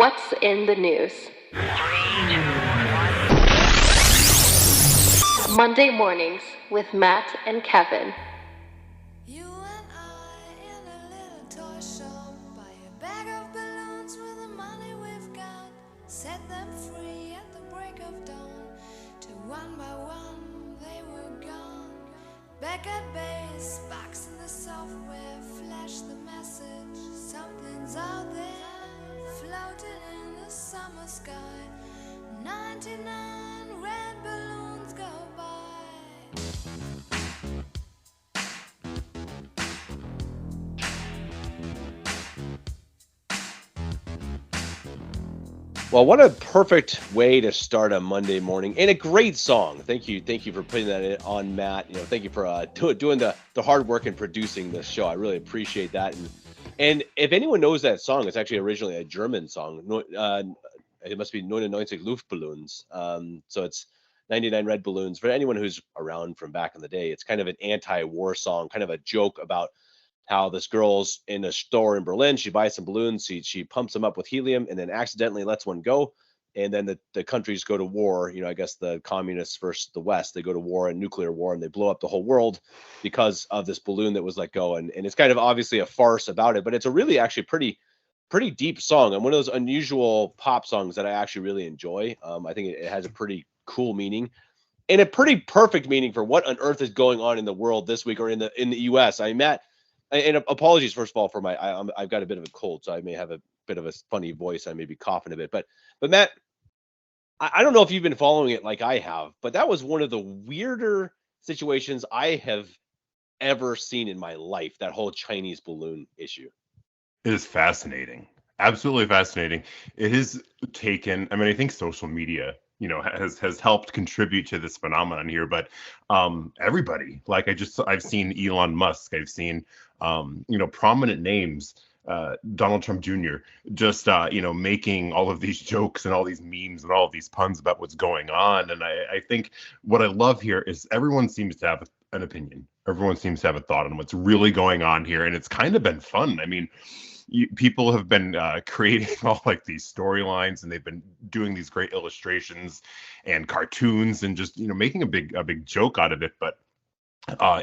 What's in the news? Monday mornings with Matt and Kevin. You and I in a little toy shop, buy a bag of balloons with the money we've got, set them free at the break of dawn, till one by one they were gone. Back at base, box in the software, flash the message, something's out there, floating in the summer sky. 99 red balloons go by. Well, what a perfect way to start a Monday morning, and a great song. Thank you for putting that on, Matt. Thank you for doing the hard work and producing this show. I really appreciate that. And if anyone knows that song, it's actually originally a German song. It must be 99 Luftballons. So it's 99 red balloons. For anyone who's around from back in the day, it's kind of an anti-war song, kind of a joke about how this girl's in a store in Berlin. She buys some balloons. She pumps them up with helium and then accidentally lets one go. And then the countries go to war. I guess the communists versus the West, they go to war, and nuclear war, and they blow up the whole world because of this balloon that was let go. And it's kind of obviously a farce about it, but it's a really actually pretty deep song, and one of those unusual pop songs that I actually really enjoy. I think it has a pretty cool meaning and a pretty perfect meaning for what on earth is going on in the world this week, or in the U.S. Matt, and apologies first of all for I've got a bit of a cold, so I may have a bit of a funny voice. I may be coughing a bit, but Matt, I don't know if you've been following it like I have, but that was one of the weirder situations I have ever seen in my life. That whole Chinese balloon issue. It is fascinating. Absolutely fascinating. It has taken, I think social media, has helped contribute to this phenomenon here, but everybody, like I've seen Elon Musk, I've seen, prominent names, Donald Trump Jr., just, making all of these jokes and all these memes and all of these puns about what's going on. And I think what I love here is everyone seems to have an opinion. Everyone seems to have a thought on what's really going on here. And it's kind of been fun. People have been creating all like these storylines, and they've been doing these great illustrations and cartoons and just, making a big joke out of it. But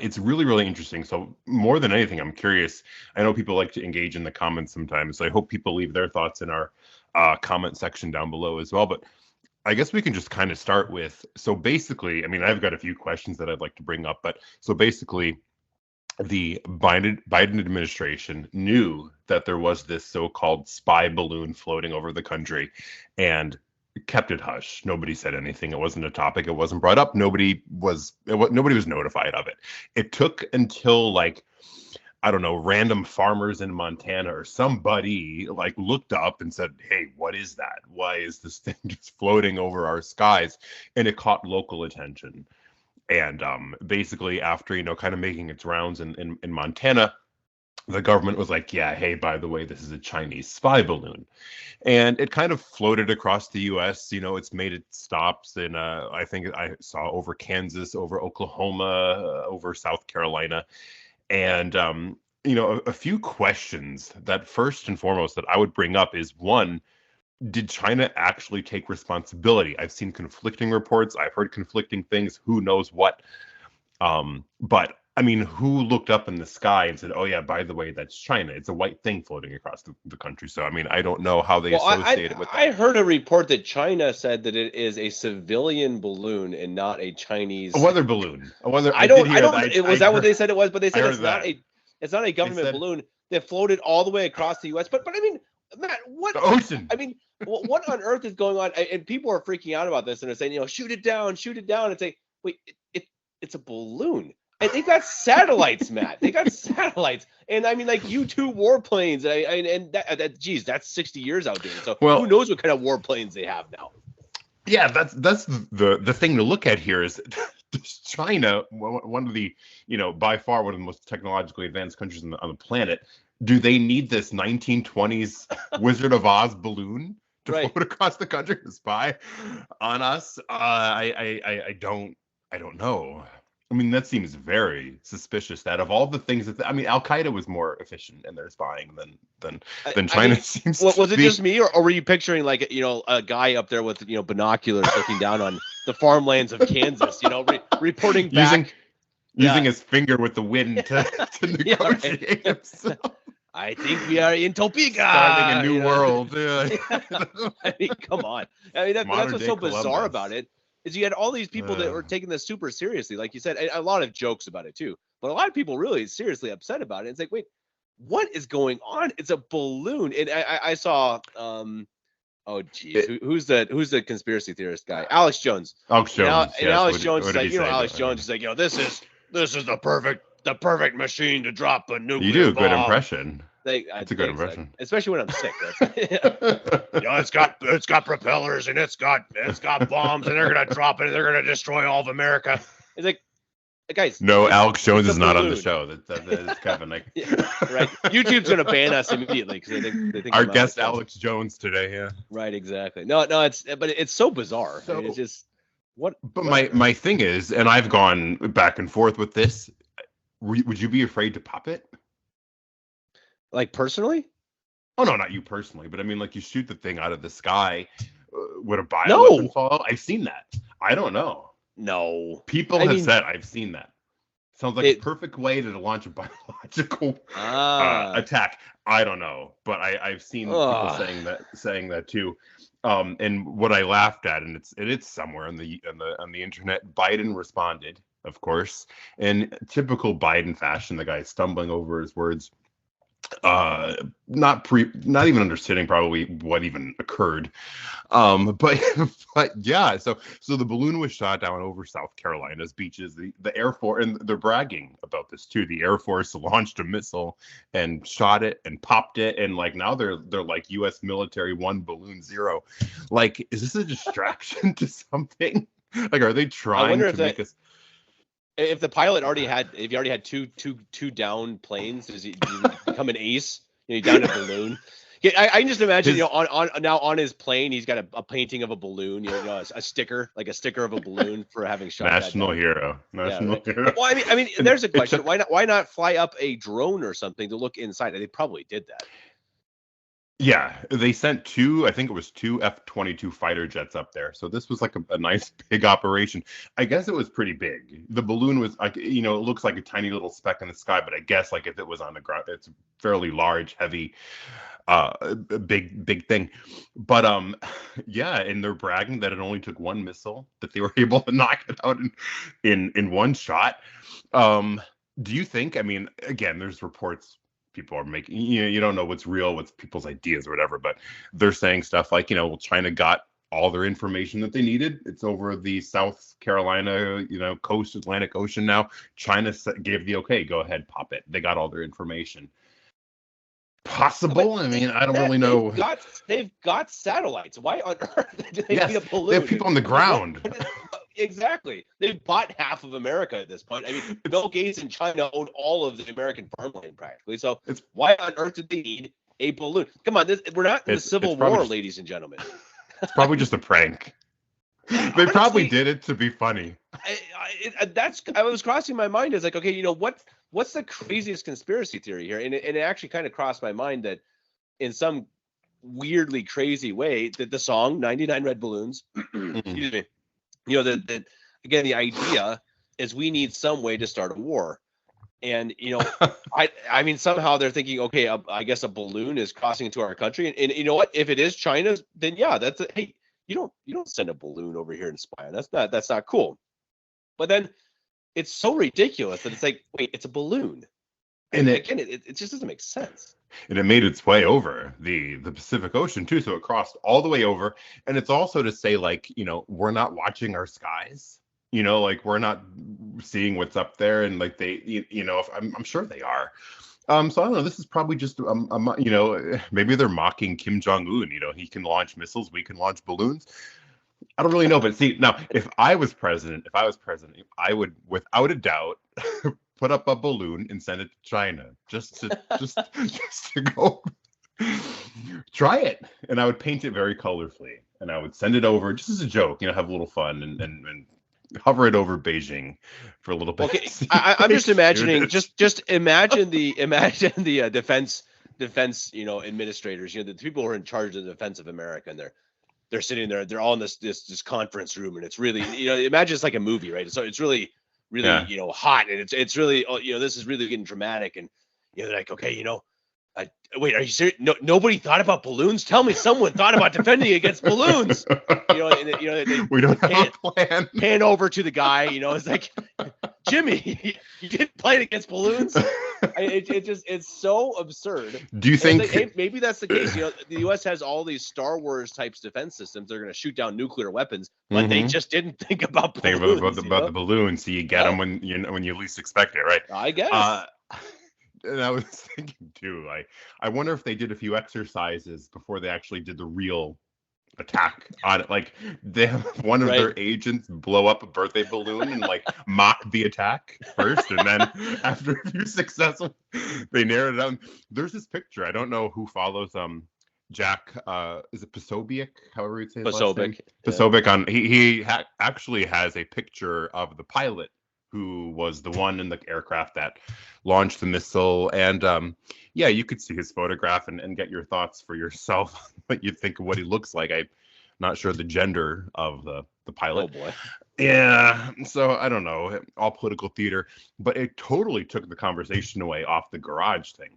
it's really, really interesting. So more than anything, I'm curious. I know people like to engage in the comments sometimes, so I hope people leave their thoughts in our comment section down below as well. But I guess we can just kind of start with, so basically, I've got a few questions that I'd like to bring up, but so basically, the Biden administration knew that there was this so-called spy balloon floating over the country and kept it hush. Nobody said anything. It wasn't a topic. It wasn't brought up. Nobody was notified of it. It took until I don't know, random farmers in Montana or somebody looked up and said, "Hey, what is that? Why is this thing just floating over our skies?" And it caught local attention. And basically, after kind of making its rounds in Montana, the government was like, "Yeah, hey, by the way, this is a Chinese spy balloon," and it kind of floated across the U.S. It's made its stops in I think I saw over Kansas, over Oklahoma, over South Carolina, and a few questions that first and foremost that I would bring up is, one, did China actually take responsibility? I've seen conflicting reports. I've heard conflicting things. Who knows what? But who looked up in the sky and said, "Oh yeah, by the way, that's China. It's a white thing floating across the country." So I don't know how they associate it with that. I heard a report that China said that it is a civilian balloon and not a Chinese weather balloon. Was that what they said it was? But they said it's not a government balloon that floated all the way across the U.S. But Matt, what? The ocean. What on earth is going on? And people are freaking out about this, and they're saying, shoot it down. And say, wait, it's a balloon. And they've got satellites, Matt. They got satellites, and U-2 warplanes. Geez, that's 60 years outdated. So who knows what kind of warplanes they have now? Yeah, that's the thing to look at here is China, one of the by far one of the most technologically advanced countries on the planet. Do they need this 1920s Wizard of Oz balloon to float across the country to spy on us? I don't know. I mean, that seems very suspicious. That of all the things that I mean, Al Qaeda was more efficient in their spying than I China mean, seems was to it be. just me, or were you picturing like a guy up there with binoculars looking down on the farmlands of Kansas, reporting using back? using Yeah, his finger with the wind to yeah, right. negotiate himself, I think we are in starting a Topeka. new world. Yeah. I mean, come on. I mean, that's Modern what's day so bizarre Columbus. about it is you had all these people that Uh, were taking this super seriously, like you said, and a lot of jokes about it too. But a lot of people really seriously upset about it. It's like, wait, what is going on? It's a balloon, and I saw oh geez, it, who's the conspiracy theorist guy? Alex Jones. Alex Jones. And Yes. Alex Jones What is did like, he say Alex about Jones is like, this is the perfect machine to drop a You nuclear do a good bomb. impression. It's a good Thanks, impression. especially when I'm sick. It's got propellers and it's got bombs and they're gonna drop it and they're gonna destroy all of America. It's like, guys, No, Alex Jones it's a is not on the balloon. show. That is Kevin. Like, Yeah, right. YouTube's gonna ban us immediately because they think our I'm guest Alex Alex Jones today. Yeah. Right, exactly. No, but it's so bizarre. I mean, it's So, just what. but my thing is, and I've gone back and forth with this. Would you be afraid to pop it? Like personally? Oh no, not you personally, but I mean, like you shoot the thing out of the sky. Would a No. bioweapon fall out? I've seen that. I don't know. No. People I have mean, said I've seen that. Sounds like a perfect way to launch a biological attack. I don't know, but I've seen people saying that too. And what I laughed at, and it's somewhere on the internet. Biden responded, of course, in typical Biden fashion. The guy stumbling over his words, not even understanding probably what even occurred. But yeah, so the balloon was shot down over South Carolina's beaches. The Air Force, and they're bragging about this too. The Air Force launched a missile and shot it and popped it, and like now they're like U.S. military 1, balloon 0. Like, is this a distraction to something? Like, are they trying to make us? If the pilot already had, if you already had two down planes, does he become an ace? You down a balloon. Yeah, I can just imagine, on his plane, he's got a painting of a balloon, a sticker, like a sticker of a balloon for having shot National hero. Hero. Well, I mean, there's a question. Why not fly up a drone or something to look inside? They probably did that. Yeah, they sent I think it was two F-22 fighter jets up there. So this was like a nice big operation. I guess it was pretty big. The balloon was like, it looks like a tiny little speck in the sky, but I guess like if it was on the ground, it's fairly large, heavy, big thing. But yeah, and they're bragging that it only took one missile, that they were able to knock it out in one shot. Do you think, I mean, again, there's reports people are making, you don't know what's real, what's people's ideas or whatever, but they're saying stuff like, well, China got all their information that they needed. It's over the South Carolina, coast, Atlantic Ocean now. China gave the okay, go ahead, pop it. They got all their information. Possible? I mean, I don't really know. They've got satellites. Why on earth do they need a balloon? They have people on the ground. Exactly. They've bought half of America at this point. I mean, Bill Gates and China own all of the American farmland practically. So why on earth did they need a balloon? Come on, we're not in the Civil War, ladies and gentlemen. It's probably just a prank. They probably did it to be funny. I was crossing my mind as like, okay, what's the craziest conspiracy theory here? And it actually kind of crossed my mind that in some weirdly crazy way that the song 99 Red Balloons, excuse me, that again, the idea is we need some way to start a war. And, I mean, somehow they're thinking, okay, I guess a balloon is crossing into our country. And you know what? If it is China's, then yeah, hey, you don't send a balloon over here and spy on. That's not cool. But then it's so ridiculous that it's like, wait, it's a balloon. And again, it just doesn't make sense. And it made its way over the Pacific Ocean too. So it crossed all the way over. And it's also to say, like, we're not watching our skies. Like we're not seeing what's up there. And like they, I'm sure they are. So I don't know. This is probably just, maybe they're mocking Kim Jong-un. He can launch missiles. We can launch balloons. I don't really know. But see, now, if I was president, I would, without a doubt, put up a balloon and send it to China just to go try it. And I would paint it very colorfully. And I would send it over just as a joke, have a little fun and hover it over Beijing for a little bit. Okay, See I'm if just they imagining, shoot it. just imagine the defense administrators, the people who are in charge of the defense of America, and they're sitting there, they're all in this conference room, and it's really, imagine it's like a movie, right? So it's really Yeah. hot, and it's really, this is really getting dramatic, and they're like, okay, wait, are you serious? No, nobody thought about balloons. Tell me someone thought about defending against balloons. They We don't pan, have a plan. pan over to the guy. It's like, Jimmy, you didn't plan against balloons. It's so absurd. Do you And think? it's like, hey, maybe that's the case. The U.S. has all these Star Wars types defense systems. They're going to shoot down nuclear weapons, but they just didn't think about Think balloons. about the balloon, so you get Yeah. them when you least expect it, right? I guess. And I was thinking too, I wonder if they did a few exercises before they actually did the real attack on it. Like they have one of their agents blow up a birthday balloon and like mock the attack first, and then after a few successful, they narrowed it down. There's this picture. I don't know who follows Jack. Is it Posobiec? However you say his last name. Posobiec on he actually has a picture of the pilot who was the one in the aircraft that launched the missile. And yeah, you could see his photograph and get your thoughts for yourself, what you think of what he looks like. I'm not sure the gender of the pilot. Oh boy. Yeah, so I don't know, all political theater, but it totally took the conversation away off the garage thing.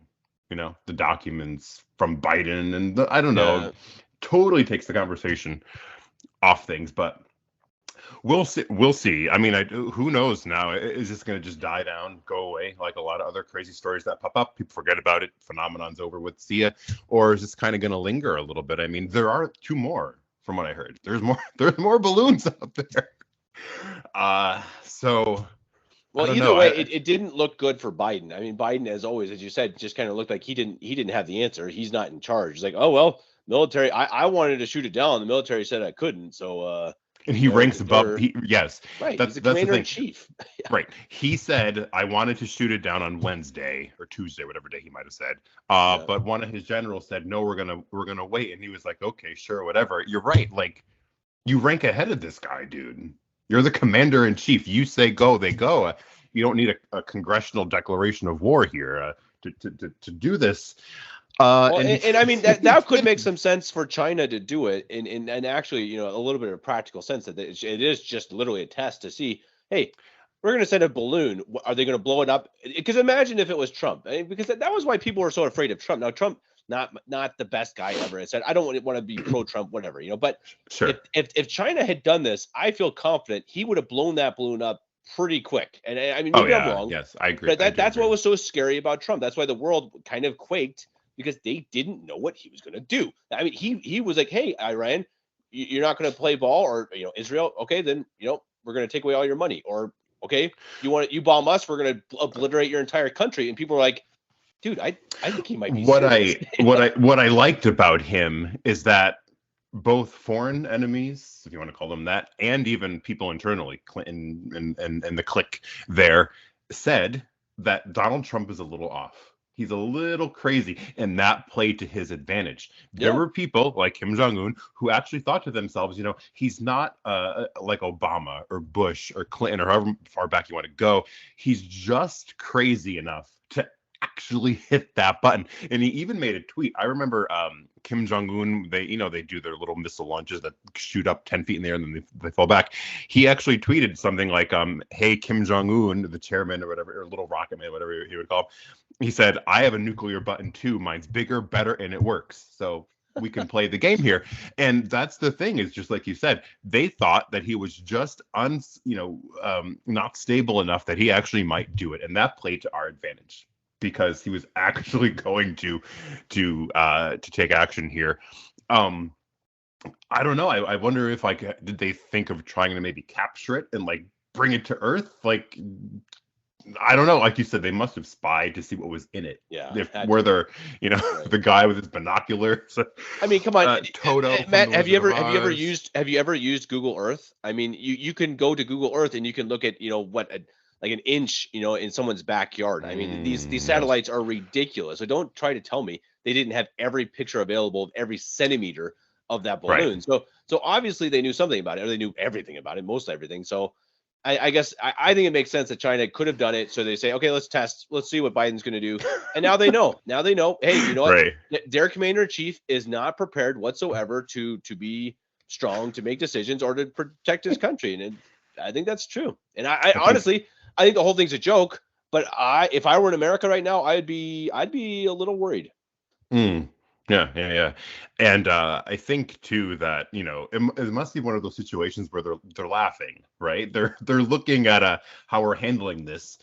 The documents from Biden and I don't know, totally takes the conversation off things, but we'll see. I mean, who knows now? Is this going to just die down, go away, like a lot of other crazy stories that pop up? People forget about it. Phenomenon's over with. See ya. Or is this kind of going to linger a little bit? I mean, there are 2 more from what I heard. There's more balloons out there. So. Well, either way, it didn't look good for Biden. I mean, Biden, as always, as you said, just kind of looked like he didn't have the answer. He's not in charge. He's like, oh well, military. I wanted to shoot it down. The military said I couldn't. So. And he ranks above. Yes, right. That's the commander the thing. In chief. Yeah. Right. He said I wanted to shoot it down on Wednesday or Tuesday, whatever day he might have said. But one of his generals said no, we're gonna wait, and he was like, okay, sure, whatever. You're right. Like, you rank ahead of this guy, dude. You're the commander in chief. You say go, they go. You don't need a congressional declaration of war here to do this. And I mean that could make some sense for China to do it, and actually, a little bit of a practical sense that it is just literally a test to see, hey, we're going to send a balloon. Are they going to blow it up? Because imagine if it was Trump, because that was why people were so afraid of Trump. Now Trump, not the best guy ever. It said I don't want to be pro-Trump, whatever, But sure, if China had done this, I feel confident he would have blown that balloon up pretty quick. And I mean, maybe I'm wrong. Yes, I agree. But that's what was so scary about Trump. That's why the world kind of quaked. Because they didn't know what he was going to do. I mean, he was like, hey, Iran, you're not going to play ball, or Israel, okay, then we're going to take away all your money, or okay, you bomb us, we're going to obliterate your entire country. And people are like, dude, I think he might be serious. What I liked about him is that both foreign enemies, if you want to call them that, and even people internally, Clinton and the clique there, said that Donald Trump is a little off. He's a little crazy, and that played to his advantage. There were people like Kim Jong-un who actually thought to themselves, he's not like Obama or Bush or Clinton or however far back you want to go. He's just crazy enough to actually hit that button. And he even made a tweet. I remember Kim Jong-un, they do their little missile launches that shoot up 10 feet in the air and then they fall back. He actually tweeted something like, hey, Kim Jong-un, the chairman or whatever, or little rocket man, whatever he would call him. He said, I have a nuclear button too. Mine's bigger, better, and it works. So we can play the game here. And that's the thing, is just like you said, they thought that he was just not stable enough that he actually might do it. And that played to our advantage, because he was actually going to take action here. I don't know. I wonder if did they think of trying to maybe capture it and bring it to Earth? I don't know. Like you said, they must have spied to see what was in it. Yeah. Whether the guy with his binoculars. I mean, come on, Toto. Matt. Have you ever used Google Earth? I mean, you can go to Google Earth and you can look at like an inch, in someone's backyard. I mean, these satellites are ridiculous. So don't try to tell me they didn't have every picture available of every centimeter of that balloon. Right. So obviously they knew something about it, or they knew everything about it, most everything. So I guess I think it makes sense that China could have done it. So they say, okay, let's test. Let's see what Biden's going to do. And now they know. Now they know. Hey, you know what? Right. Their commander in chief is not prepared whatsoever to be strong, to make decisions, or to protect his country. And I think that's true. And I honestly, I think the whole thing's a joke. But if I were in America right now, I'd be a little worried. Mm. Yeah. And I think too that, you know, it must be one of those situations where they're laughing, right? They're looking at how we're handling this,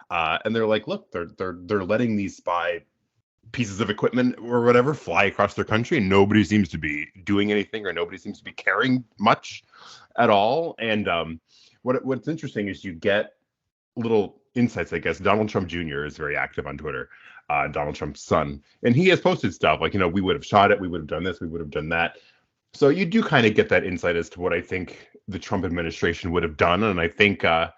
and they're like, look, they're letting these spy pieces of equipment or whatever fly across their country, and nobody seems to be doing anything, or nobody seems to be caring much at all. And what's interesting is you get little insights, I guess. Donald Trump Jr. is very active on Twitter, Donald Trump's son, and he has posted stuff like, you know, we would have shot it, we would have done this, we would have done that. So you do kind of get that insight as to what I think the Trump administration would have done. And I think I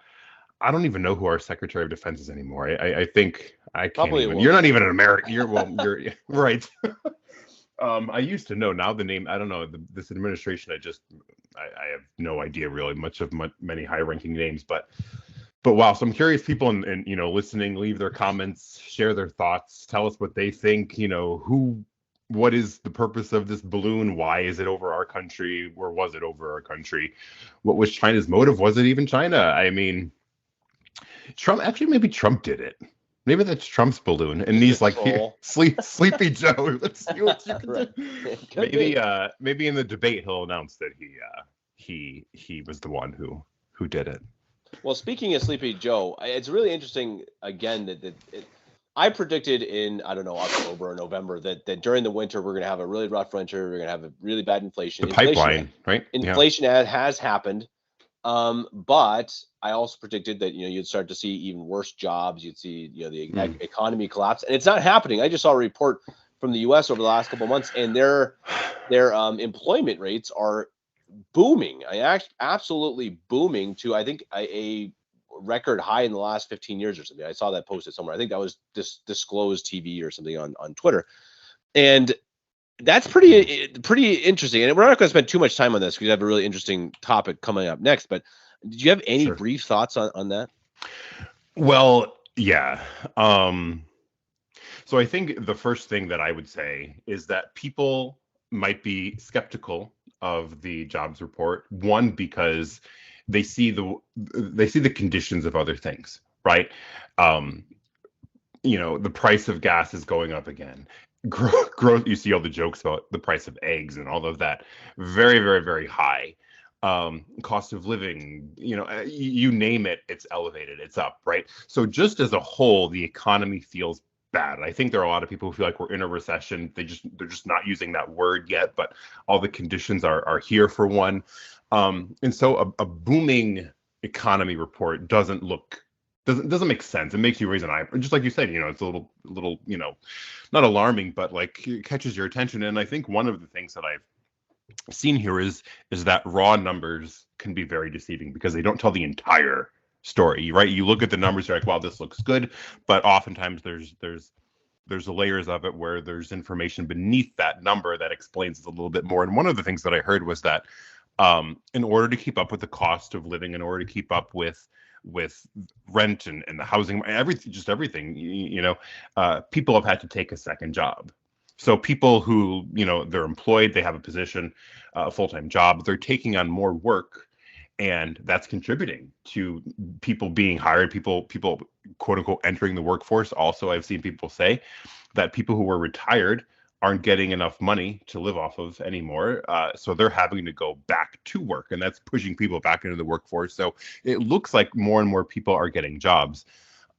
don't even know who our Secretary of Defense is anymore. I think I can't Probably even. won't. You're not even an American. You're right. I used to know. Now the name, I don't know. This administration, I have no idea really much of many high-ranking names, but wow. So I'm curious, people and you know, listening, leave their comments, share their thoughts, tell us what they think. You know, what is the purpose of this balloon? Why is it over our country? Or was it over our country? What was China's motive? Was it even China? I mean, maybe Trump did it. Maybe that's Trump's balloon, and he's like, here, Sleepy Joe. Let's see what you can do. Maybe in the debate he'll announce that he was the one who did it. Well, speaking of Sleepy Joe, it's really interesting again that I predicted in, I don't know, October or November that during the winter we're going to have a really rough winter. We're going to have a really bad inflation. The pipeline, right? Inflation has happened. But I also predicted that, you know, you'd start to see even worse jobs. You'd see, you know, the economy collapse, and it's not happening. I just saw a report from the U.S. over the last couple of months, and their employment rates are booming. Absolutely booming to, I think, a record high in the last 15 years or something. I saw that posted somewhere. I think that was Disclosed TV or something on Twitter, and that's pretty interesting. And we're not going to spend too much time on this because we have a really interesting topic coming up next. But did you have any brief thoughts on that? Well, yeah. So I think the first thing that I would say is that people might be skeptical of the jobs report. One, because they see the conditions of other things, right? You know, the price of gas is going up again. Growth, you see all the jokes about the price of eggs and all of that, very, very, very high. Cost of living, you know, you name it, it's elevated, it's up, right? So just as a whole, the economy feels bad. I think there are a lot of people who feel like we're in a recession. They're just not using that word yet, but all the conditions are here for one. And so a booming economy report doesn't make sense. It makes you raise an eye. Just like you said, you know, it's a little, you know, not alarming, but like it catches your attention. And I think one of the things that I've seen here is that raw numbers can be very deceiving because they don't tell the entire story, right? You look at the numbers, you're like, wow, this looks good. But oftentimes there's layers of it where there's information beneath that number that explains it a little bit more. And one of the things that I heard was that in order to keep up with the cost of living, in order to keep up with rent and the housing, everything, you know, people have had to take a second job. So people who, you know, they're employed, they have a position, a full-time job, they're taking on more work, and that's contributing to people being hired, people quote unquote entering the workforce. Also, I've seen people say that people who were retired aren't getting enough money to live off of anymore. So they're having to go back to work, and that's pushing people back into the workforce. So it looks like more and more people are getting jobs.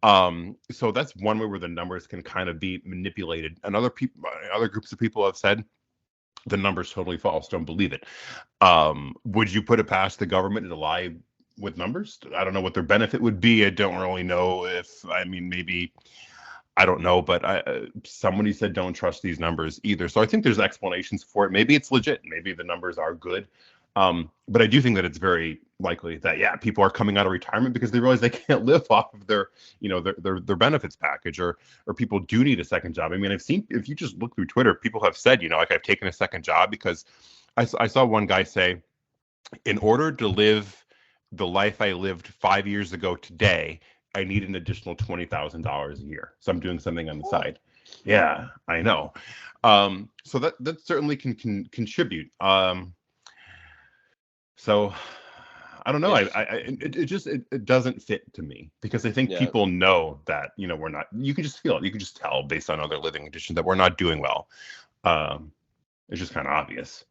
So that's one way where the numbers can kind of be manipulated. And other groups of people have said the number's totally false. Don't believe it. Would you put it past the government to lie with numbers? I don't know what their benefit would be. I don't really know maybe, I don't know, but somebody said don't trust these numbers either. So I think there's explanations for it. Maybe it's legit. Maybe the numbers are good. But I do think that it's very likely that, yeah, people are coming out of retirement because they realize they can't live off of their, you know, their benefits package, or people do need a second job. I mean, I've seen, if you just look through Twitter, people have said, you know, like, I've taken a second job because I saw one guy say, in order to live the life I lived 5 years ago today, I need an additional $20,000 a year. So I'm doing something on the side. Yeah, I know. So that certainly can contribute. So I don't know. It doesn't fit to me because I think Yeah. people know that, we're not, you can just feel it. You can just tell based on other living conditions that we're not doing well. It's just kind of obvious.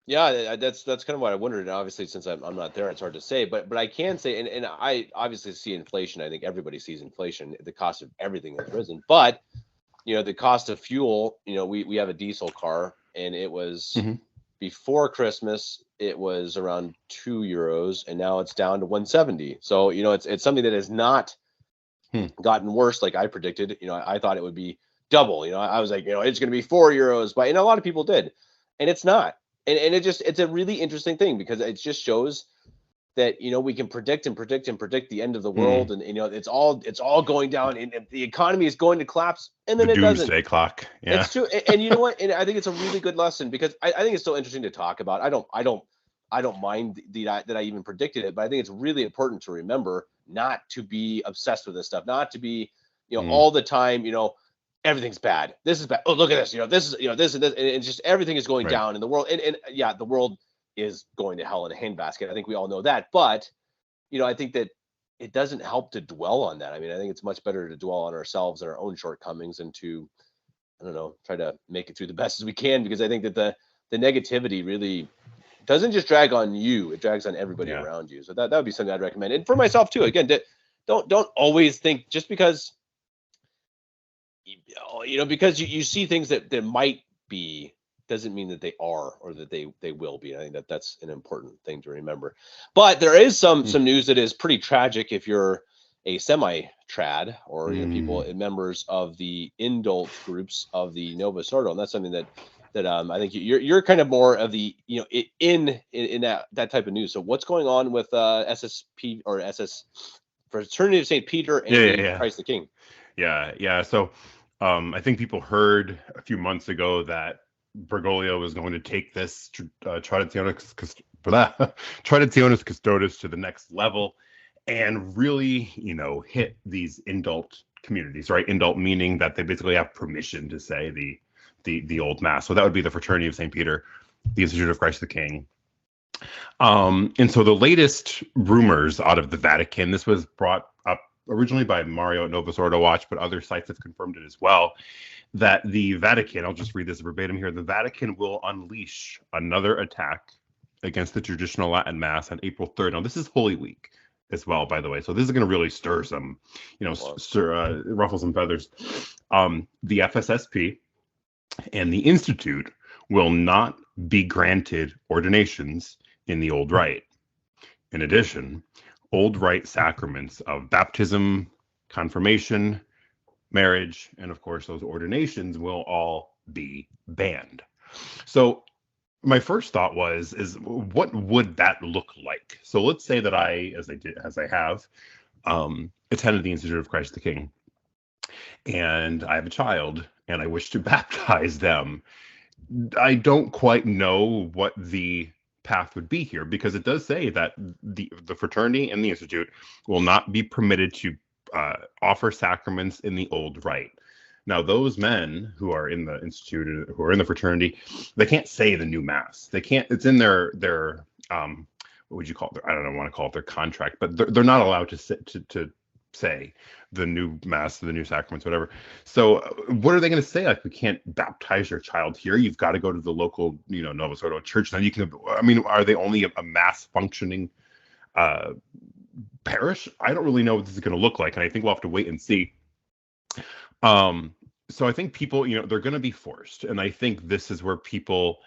Yeah, that's kind of what I wondered. And obviously, since I'm not there, it's hard to say. But I can say, and I obviously see inflation. I think everybody sees inflation. The cost of everything has risen. But the cost of fuel. We have a diesel car, and it was Mhm. before Christmas. It was around €2, and now it's down to 170. So it's something that has not Hmm. gotten worse like I predicted. I thought it would be double. I was like, it's going to be €4, but a lot of people did, and it's not. And it's a really interesting thing because it just shows that we can predict and predict and predict the end of the world, and it's all going down, and the economy is going to collapse, and then The it doesn't. doomsday clock. Yeah. It's true, and you know what? And I think it's a really good lesson because I think it's still interesting to talk about. I don't mind that I even predicted it, but I think it's really important to remember not to be obsessed with this stuff, not to be all the time everything's bad. This is bad. Oh, look at this. This is this and this, and it's just everything is going Right. down in the world. And yeah, the world is going to hell in a handbasket. I think we all know that. But I think that it doesn't help to dwell on that. I mean, I think it's much better to dwell on ourselves and our own shortcomings and to, I don't know, try to make it through the best as we can, because I think that the negativity really doesn't just drag on you, it drags on everybody Yeah. around you. So that would be something I'd recommend. And for myself too, again, don't always think just because because you see things that might be doesn't mean that they are or that they will be. I think that's an important thing to remember. But there is some news that is pretty tragic if you're a semi-trad or people members of the indult groups of the Novus Ordo, and that's something that I think you're kind of more of the in that type of news. So what's going on with SSP or SS Fraternity of St. Peter and Christ the King? Yeah. So I think people heard a few months ago that Bergoglio was going to take this Traditionis Custodes to the next level and really, hit these indult communities, right? Indult meaning that they basically have permission to say the old mass. So that would be the Fraternity of St. Peter, the Institute of Christ the King. And so the latest rumors out of the Vatican, this was brought up originally by Mario at Novus Ordo Watch, but other sites have confirmed it as well, that the Vatican, I'll just read this verbatim here, the Vatican will unleash another attack against the traditional Latin Mass on April 3rd. Now, this is Holy Week as well, by the way. So this is going to really stir some, ruffle some feathers. The FSSP and the Institute will not be granted ordinations in the Old Rite. In addition, Old Rite sacraments of baptism, confirmation, marriage, and of course those ordinations will all be banned. So my first thought is what would that look like? So let's say that I have attended the Institute of Christ the King, and I have a child and I wish to baptize them. I don't quite know what the path would be here, because it does say that the fraternity and the institute will not be permitted to offer sacraments in the Old Rite. Now, those men who are in the institute, who are in the fraternity, they can't say the new mass. They can't. It's in their what would you call it? I don't want to call it their contract, but they're not allowed to say the new mass, the new sacraments, whatever. So what are they going to say? Like, we can't baptize your child here. You've got to go to the local, Novus Ordo church. Then you can. I mean, are they only a mass functioning parish? I don't really know what this is going to look like, and I think we'll have to wait and see. So I think people, they're going to be forced, and I think this is where people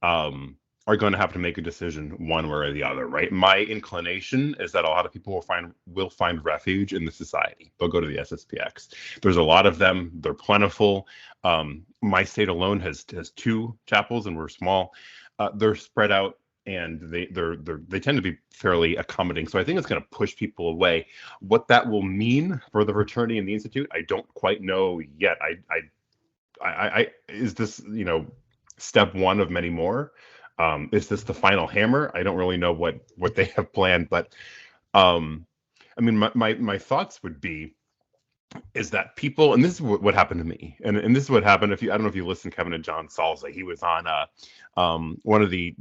are going to have to make a decision one way or the other, right? My inclination is that a lot of people will find refuge in the society. They'll go to the SSPX. There's a lot of them. They're plentiful. My state alone has 2 chapels, and we're small. They're spread out, and they tend to be fairly accommodating. So I think it's going to push people away. What that will mean for the fraternity and the institute, I don't quite know yet. I is this step one of many more? Is this the final hammer? I don't really know what they have planned, but I mean, my thoughts would be is that people, and this is what happened to me, and this is what happened if you, I don't know if you listened, Kevin, to John Salza. He was on one of the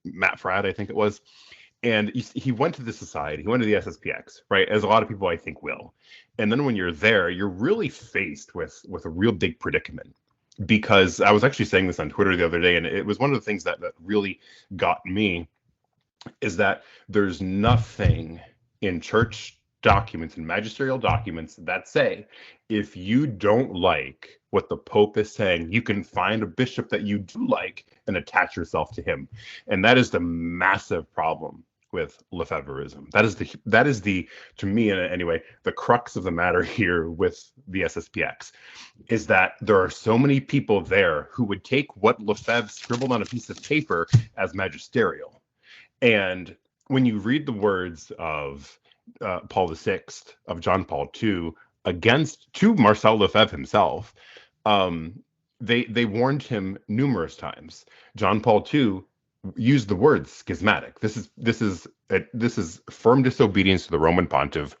Matt Fradd, I think it was, and he went to the society, he went to the SSPX, right, as a lot of people I think will, and then when you're there, you're really faced with a real big predicament, because I was actually saying this on Twitter the other day, and it was one of the things that really got me, is that there's nothing in church documents and magisterial documents that say if you don't like what the Pope is saying, you can find a bishop that you do like and attach yourself to him. And that is the massive problem with Lefebvreism. That is the to me anyway, the crux of the matter here with the SSPX, is that there are so many people there who would take what Lefebvre scribbled on a piece of paper as magisterial. And when you read the words of Paul VI, of John Paul II, to Marcel Lefebvre himself, they warned him numerous times. John Paul II used the word schismatic. This is firm disobedience to the Roman pontiff.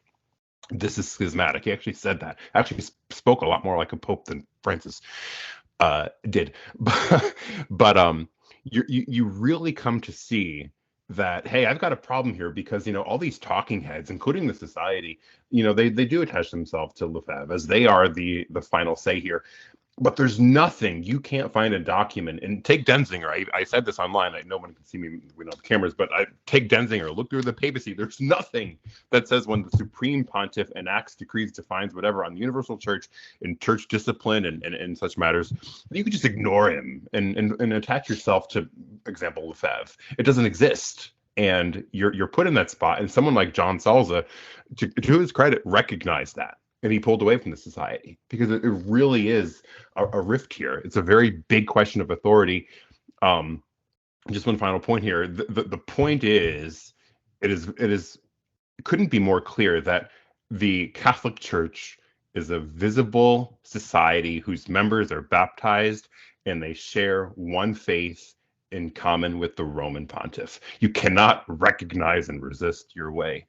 This is schismatic. He actually said that. Actually spoke a lot more like a pope than Francis did. But you really come to see that, hey, I've got a problem here, because all these talking heads, including the society, they do attach themselves to Lefebvre as they are the final say here. But there's nothing, you can't find a document. And take Denzinger. I said this online. No one can see me. We don't have cameras, but I take Denzinger. Look through the papacy. There's nothing that says when the Supreme Pontiff enacts, decrees, defines whatever on the universal church and church discipline and such matters, you could just ignore him and attach yourself to, example, Lefebvre. It doesn't exist. And you're put in that spot. And someone like John Salza, to his credit, recognized that. And he pulled away from the society, because it really is a rift here. It's a very big question of authority. Just one final point here. The point is, it couldn't be more clear that the Catholic Church is a visible society whose members are baptized and they share one faith in common with the Roman Pontiff. You cannot recognize and resist your way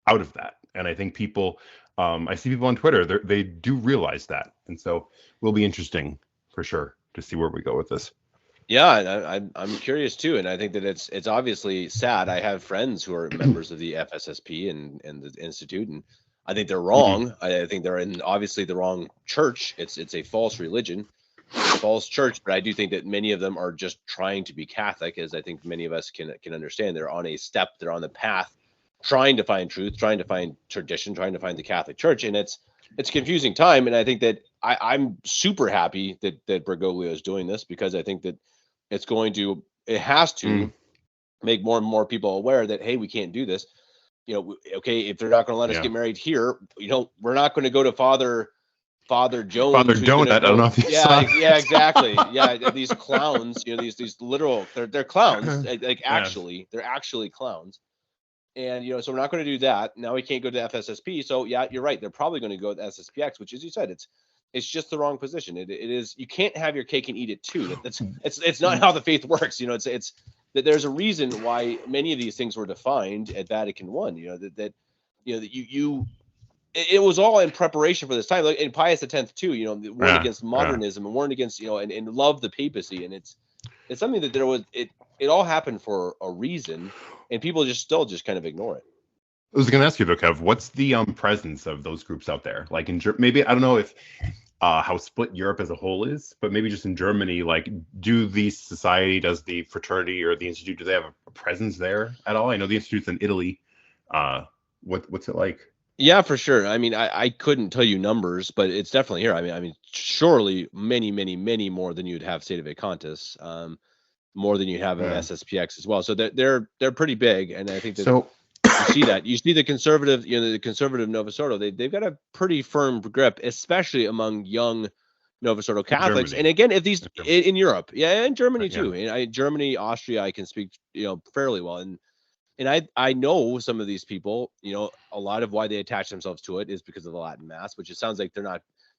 out of that. And I think people, I see people on Twitter, they do realize that. And so it will be interesting for sure to see where we go with this. Yeah, I'm curious too, and I think that it's obviously sad. I have friends who are members of the FSSP and the Institute, and I think they're wrong. I think they're in obviously the wrong church. It's a false religion, a false church. But I do think that many of them are just trying to be Catholic, as I think many of us can understand. They're on a step, they're on the path, trying to find truth, trying to find tradition, trying to find the Catholic Church, and it's confusing time. And I think that I'm super happy that Bergoglio is doing this, because I think that it has to make more and more people aware that, hey, we can't do this. Okay, if they're not going to let us get married here, we're not going to go to Father Jones. Father Donut. I don't know if you saw. Yeah, exactly. Yeah, these clowns. These literal. They're clowns. Like actually, they're actually clowns. And so we're not going to do that. Now we can't go to FSSP. So yeah, you're right. They're probably going to go to SSPX, which, as you said, it's just the wrong position. It is. You can't have your cake and eat it too. It's not how the faith works. It's that there's a reason why many of these things were defined at Vatican I. It was all in preparation for this time. Like in Pius X too. Warned against modernism and warned against and loved the papacy. And it's something that there was it all happened for a reason, and people still kind of ignore it. I was going to ask you though, Kev, what's the presence of those groups out there? Like maybe, I don't know if how split Europe as a whole is, but maybe just in Germany, like does the fraternity or the Institute, do they have a presence there at all? I know the Institute's in Italy. What's it like? Yeah, for sure. I mean, I couldn't tell you numbers, but it's definitely here. I mean, surely many, many, many more than you'd have Sede Vacantis, more than you have in SSPX as well. So they're pretty big, and I think that you see the conservative, the conservative Novus Ordo. They've got a pretty firm grip, especially among young Novus Ordo Catholics. And again, if these in Europe, in Germany too, in Germany, Austria, I can speak fairly well, and I know some of these people. A lot of why they attach themselves to it is because of the Latin Mass, which it sounds like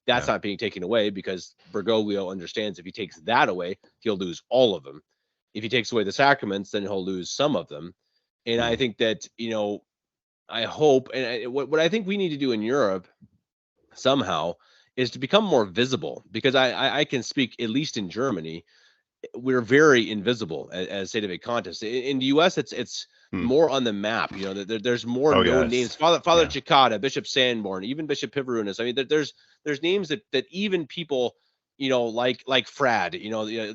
that's not being taken away, because Bergoglio understands if he takes that away, he'll lose all of them. if he takes away the sacraments, then he'll lose some of them. And I think that, I hope, and what I think we need to do in Europe somehow is to become more visible, because I can speak, at least in Germany, we're very invisible as State of a contest. In the U.S., it's more on the map. There's more known names. Father Cicada, Bishop Sanborn, even Bishop Pivarunas. I mean, there's names that even people, like Frad,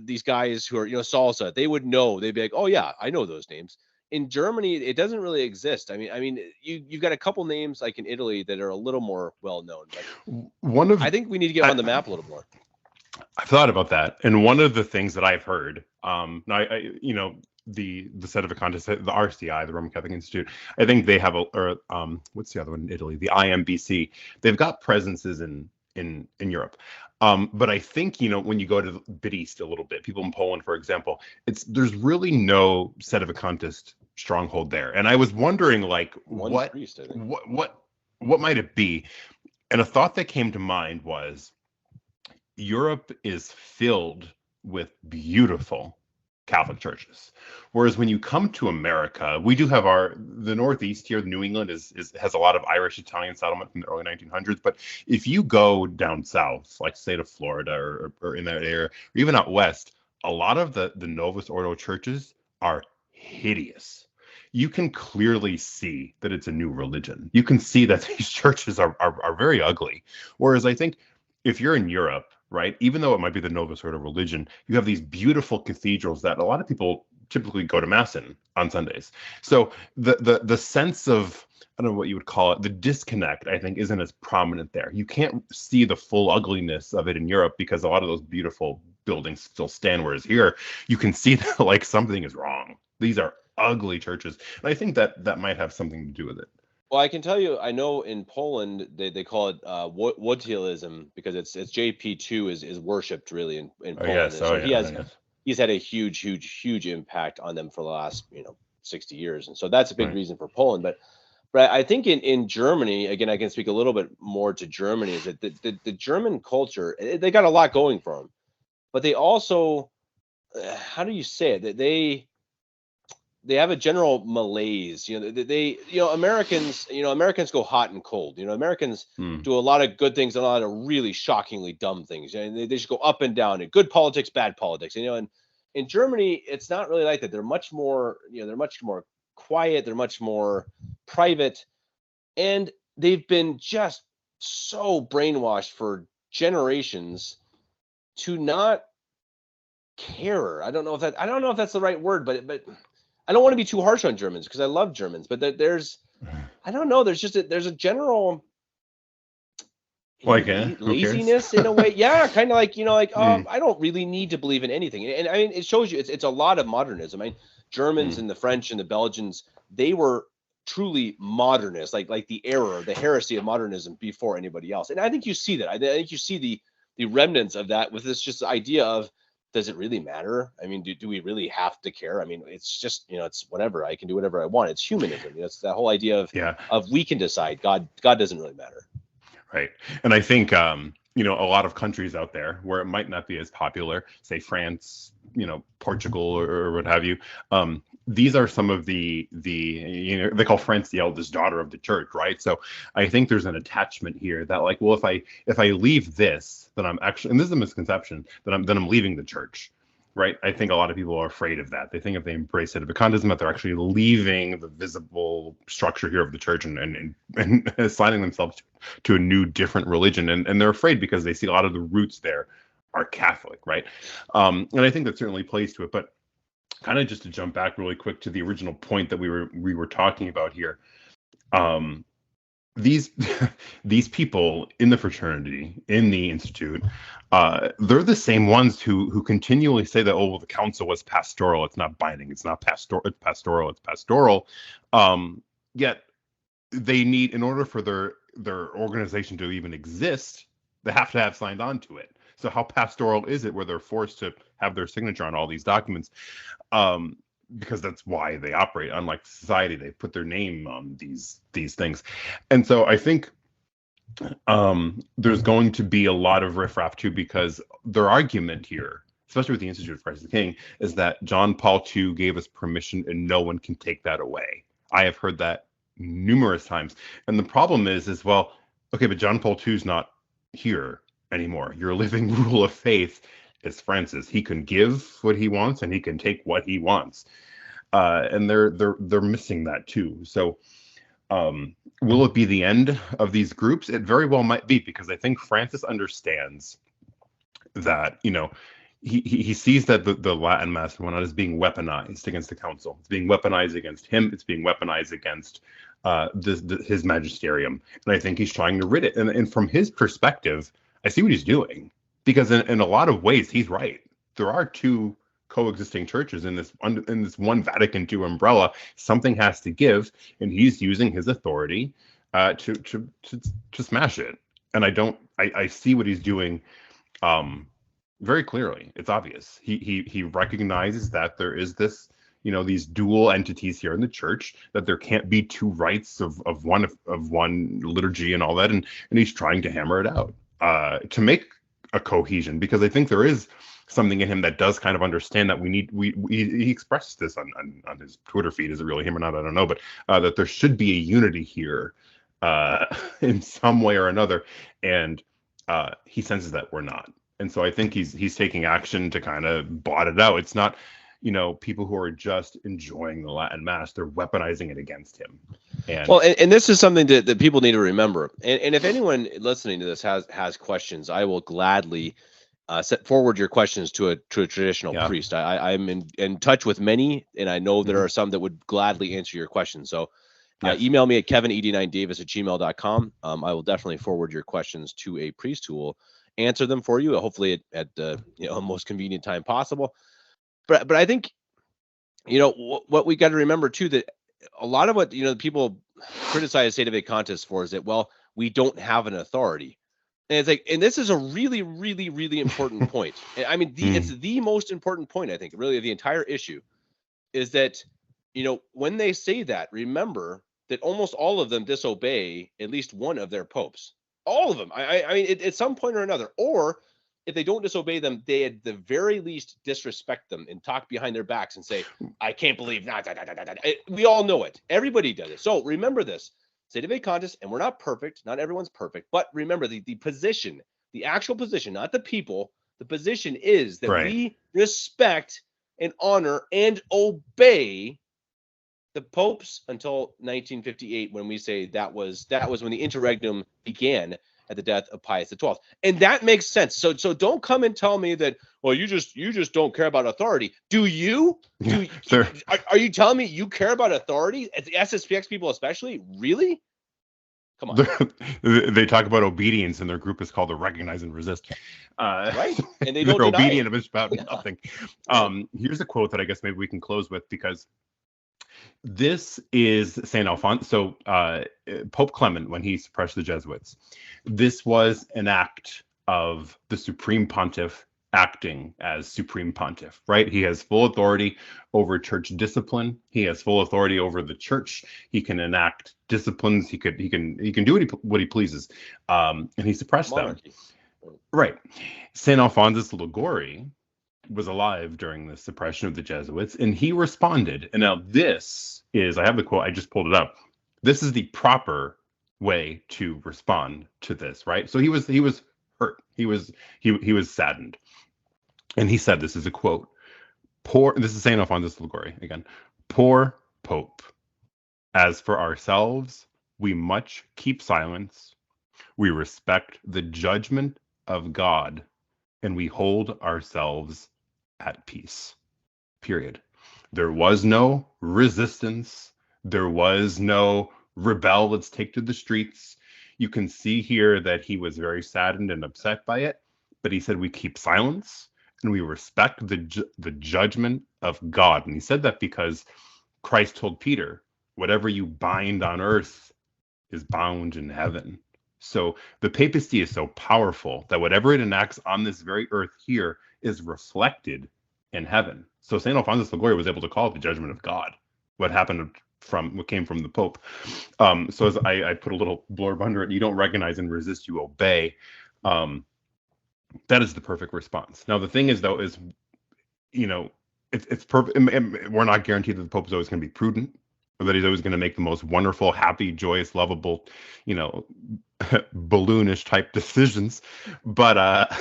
these guys who are, salsa, they would know. They'd be like, oh yeah, I know those names. In Germany, it doesn't really exist. I mean, you've got a couple names like in Italy that are a little more well known. But I think we need to get on the map a little more. I've thought about that, and one of the things that I've heard, now the set of a contest, the RCI, the Roman Catholic Institute, I think they have what's the other one in Italy, the IMBC. They've got presences in Europe, but I think when you go to the bit east a little bit, people in Poland, for example, there's really no set of a contest stronghold there, and I was wondering what might it be, and a thought that came to mind was, Europe is filled with beautiful Catholic churches, whereas when you come to America, we do have the Northeast here. New England has a lot of Irish Italian settlement from the early 1900s. But if you go down south, like state of Florida or in that area, or even out west, a lot of the Novus Ordo churches are hideous. You can clearly see that it's a new religion. You can see that these churches are very ugly. Whereas I think if you're in Europe, right, even though it might be the Novus Ordo religion, you have these beautiful cathedrals that a lot of people typically go to mass in on Sundays. So the sense of, I don't know what you would call it, the disconnect, I think, isn't as prominent there. You can't see the full ugliness of it in Europe because a lot of those beautiful buildings still stand, whereas here you can see that something is wrong. These are ugly churches, and I think that might have something to do with it. Well, I can tell you, I know in Poland they call it Wojtylism, because it's JP2 is worshipped really in Poland. He's had a huge impact on them for the last 60 years, and so that's a big reason for Poland. But I think in Germany, again, I can speak a little bit more to Germany, is that the German culture, they got a lot going for them, but they also, how do you say it, that they have a general malaise. Americans go hot and cold. Americans do a lot of good things and a lot of really shockingly dumb things. And they just go up and down. And good politics, bad politics. And in Germany, it's not really like that. They're much more, they're much more quiet. They're much more private, and they've been just so brainwashed for generations to not care. I don't know if that's the right word, but I don't want to be too harsh on Germans because I love Germans, but there's a general laziness in a way. Yeah, kind of like, I don't really need to believe in anything. And I mean, it shows you it's a lot of modernism. I mean, Germans and the French and the Belgians, they were truly modernist, like the error, the heresy of modernism before anybody else. And I think you see that. I think you see the remnants of that with this just idea of, does it really matter? I mean, do we really have to care? I mean, it's just, it's whatever. I can do whatever I want. It's humanism. It's that whole idea of we can decide. God doesn't really matter. Right. And I think, a lot of countries out there where it might not be as popular, say France, Portugal or what have you. These are some of the they call France the eldest daughter of the church, right? So I think there's an attachment here that if I leave this, then I'm actually, and this is a misconception, then I'm leaving the church, right? I think a lot of people are afraid of that. They think if they embrace sedevacantism, that they're actually leaving the visible structure here of the church and assigning themselves to a new, different religion, and they're afraid because they see a lot of the roots there are Catholic, right? And I think that certainly plays to it, but kind of just to jump back really quick to the original point that we were talking about here. These people in the fraternity, in the institute, they're the same ones who continually say that, the council was pastoral, it's not binding, it's not pastoral, it's pastoral. Yet they need, in order for their organization to even exist, they have to have signed on to it. So how pastoral is it where they're forced to have their signature on all these documents? Because that's why they operate. Unlike society, they put their name on these things. And so I think there's going to be a lot of riffraff too, because their argument here especially with the Institute of Christ the King, is that John Paul II gave us permission and no one can take that away. I have heard that numerous times. And the problem is, well, okay, but John Paul II is not here anymore. Your living rule of faith is Francis. He can give what he wants and he can take what he wants. And they're missing that too. So will it be the end of these groups? It very well might be, because I think Francis understands that, he sees that the Latin Mass and whatnot is being weaponized against the council. It's being weaponized against him. It's being weaponized against his magisterium. And I think he's trying to rid it. And from his perspective, I see what he's doing, because in a lot of ways, he's right. There are two coexisting churches in this one Vatican II umbrella. Something has to give, and he's using his authority to smash it. And I see what he's doing very clearly. It's obvious. He recognizes that there is this, these dual entities here in the church, that there can't be two rites of one liturgy and all that, and he's trying to hammer it out to make a cohesion, because I think there is something in him that does kind of understand that he expressed this on his Twitter feed. Is it really him or not? I don't know, but that there should be a unity here in some way or another, and he senses that we're not. And so I think he's taking action to kind of blot it out. It's not, people who are just enjoying the Latin Mass. They're weaponizing it against him. And this is something that people need to remember. And if anyone listening to this has questions, I will gladly set forward your questions to a traditional priest. I'm in touch with many, and I know there are some that would gladly answer your questions. So email me at kevined9davis@gmail.com. I will definitely forward your questions to a priest who will answer them for you, hopefully at the most convenient time possible. But I think what we got to remember too, that a lot of what people criticize St. Avicantis for is that, well, we don't have an authority. And it's like, and this is a really, really, really important point. I mean, it's the most important point, I think, really, of the entire issue, is that, when they say that, remember that almost all of them disobey at least one of their popes. All of them. I mean, at some point or another. Or if they don't disobey them, they at the very least disrespect them and talk behind their backs and say, I can't believe not. We all know it. Everybody does it. So remember this. St. Avicantis, and we're not perfect. Not everyone's perfect. But remember the position, the actual position, not the people. The position is that we respect and honor and obey the popes until 1958, when we say that was when the interregnum began at the death of Pius XII, and that makes sense. So don't come and tell me that, well, you just don't care about authority. Do you? Are you telling me you care about authority? The SSPX people especially, really? Come on. They talk about obedience, and their group is called the Recognize and Resist. Right, and they don't they're deny obedient it. about nothing. Here's a quote that I guess maybe we can close with, because this is St. Alphonsus. So Pope Clement, when he suppressed the Jesuits, this was an act of the Supreme Pontiff acting as Supreme Pontiff, right? He has full authority over church discipline. He has full authority over the church. He can enact disciplines. He can do what he pleases. And he suppressed Monarchy. Them. Right. St. Alphonsus Liguori was alive during the suppression of the Jesuits, and he responded. And now this is, I have the quote, I just pulled it up. This is the proper way to respond to this, right? So he was hurt. He was saddened. And he said, this is a quote, this is St. Alphonsus Liguori again, poor Pope, as for ourselves, we much keep silence. We respect the judgment of God, and we hold ourselves at peace, period. There was no resistance. There was no rebel, let's take to the streets. You can see here that he was very saddened and upset by it, but he said we keep silence and we respect the judgment of God. And he said that because Christ told Peter, whatever you bind on earth is bound in heaven. So the papacy is so powerful that whatever it enacts on this very earth here is reflected in heaven. So St. Alphonsus Liguori was able to call it the judgment of God, what came from the Pope. So as I put a little blurb under it, you don't recognize and resist, you obey. That is the perfect response. Now, the thing is, though, is you know, it's perfect. And we're not guaranteed that the Pope is always going to be prudent, or that he's always going to make the most wonderful, happy, joyous, lovable, you know, balloonish type decisions, but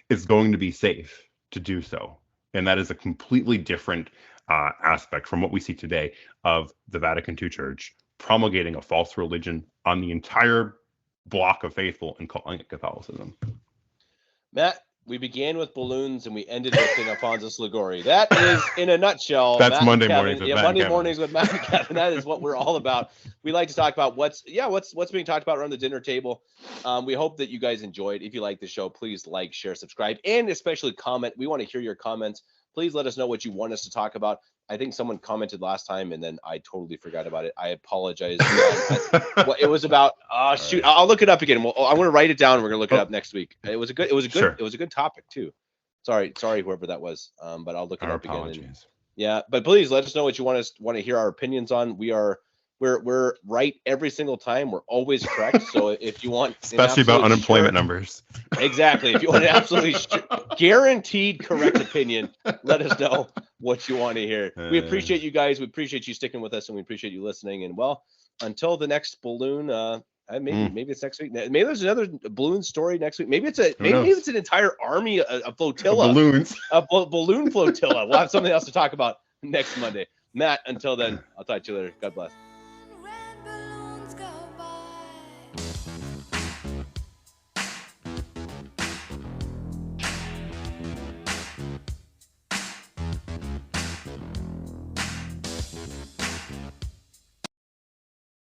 it's going to be safe to do so. And that is a completely different aspect from what we see today of the Vatican II Church promulgating a false religion on the entire block of faithful and calling it Catholicism. Matt, we began with balloons and we ended with St. Alphonsus Liguori. That is, in a nutshell, That's Matt Monday and Kevin. mornings with Yeah, Matt Monday and Kevin. mornings with Matt and Kevin. That is what we're all about. We like to talk about what's being talked about around the dinner table. We hope that you guys enjoyed. If you like the show, please like, share, subscribe, and especially comment. We want to hear your comments. Please let us know what you want us to talk about. I think someone commented last time, and then I totally forgot about it. I apologize. It was about. Shoot, right. I'll look it up again. I'm going to write it down. And we're going to look it up next week. It was a good topic too. Sorry, whoever that was. But I'll look it up again. And, yeah, but please let us know what you want to hear our opinions on. We're right every single time. We're always correct. So if you want, especially about unemployment numbers, exactly. If you want an absolutely guaranteed correct opinion, let us know what you want to hear. We appreciate you guys. We appreciate you sticking with us, and we appreciate you listening. And well, until the next balloon, maybe it's next week. Maybe there's another balloon story next week. Maybe it's an entire army, a flotilla, balloons, a balloon flotilla. We'll have something else to talk about next Monday. Matt, until then, I'll talk to you later. God bless.